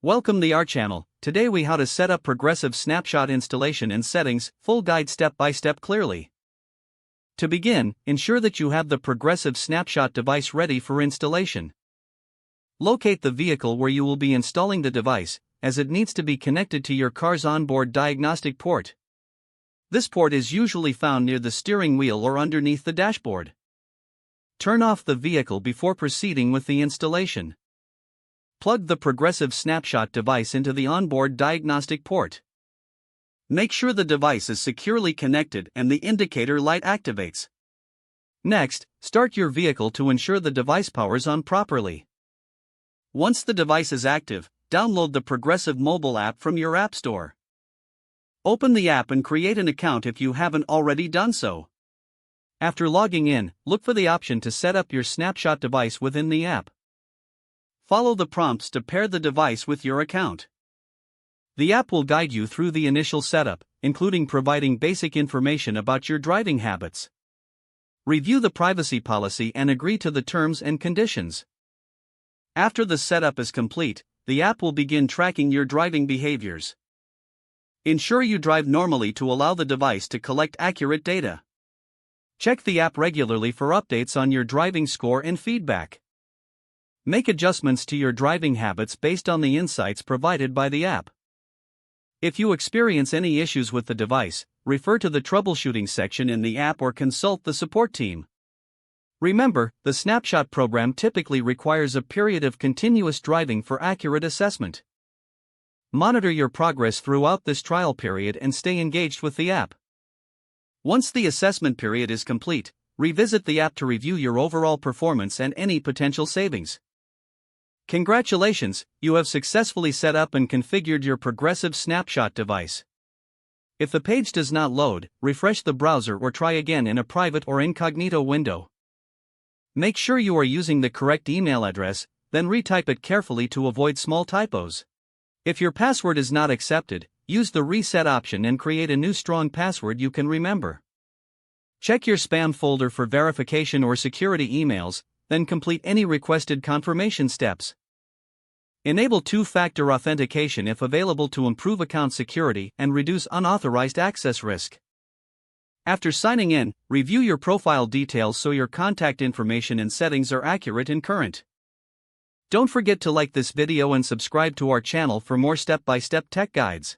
Welcome to our channel. Today we how to set up Progressive Snapshot installation and settings, full guide step by step clearly. To begin, ensure that you have the Progressive Snapshot device ready for installation. Locate the vehicle where you will be installing the device, as it needs to be connected to your car's onboard diagnostic port. This port is usually found near the steering wheel or underneath the dashboard. Turn off the vehicle before proceeding with the installation. Plug the Progressive Snapshot device into the onboard diagnostic port. Make sure the device is securely connected and the indicator light activates. Next, start your vehicle to ensure the device powers on properly. Once the device is active, download the Progressive mobile app from your app store. Open the app and create an account if you haven't already done so. After logging in, look for the option to set up your Snapshot device within the app. Follow the prompts to pair the device with your account. The app will guide you through the initial setup, including providing basic information about your driving habits. Review the privacy policy and agree to the terms and conditions. After the setup is complete, the app will begin tracking your driving behaviors. Ensure you drive normally to allow the device to collect accurate data. Check the app regularly for updates on your driving score and feedback. Make adjustments to your driving habits based on the insights provided by the app. If you experience any issues with the device, refer to the Troubleshooting section in the app or consult the support team. Remember, the Snapshot program typically requires a period of continuous driving for accurate assessment. Monitor your progress throughout this trial period and stay engaged with the app. Once the assessment period is complete, revisit the app to review your overall performance and any potential savings. Congratulations, you have successfully set up and configured your Progressive Snapshot device. If the page does not load, refresh the browser or try again in a private or incognito window. Make sure you are using the correct email address, then retype it carefully to avoid small typos. If your password is not accepted, use the reset option and create a new strong password you can remember. Check your spam folder for verification or security emails, then complete any requested confirmation steps. Enable two-factor authentication if available to improve account security and reduce unauthorized access risk. After signing in, review your profile details so your contact information and settings are accurate and current. Don't forget to like this video and subscribe to our channel for more step-by-step tech guides.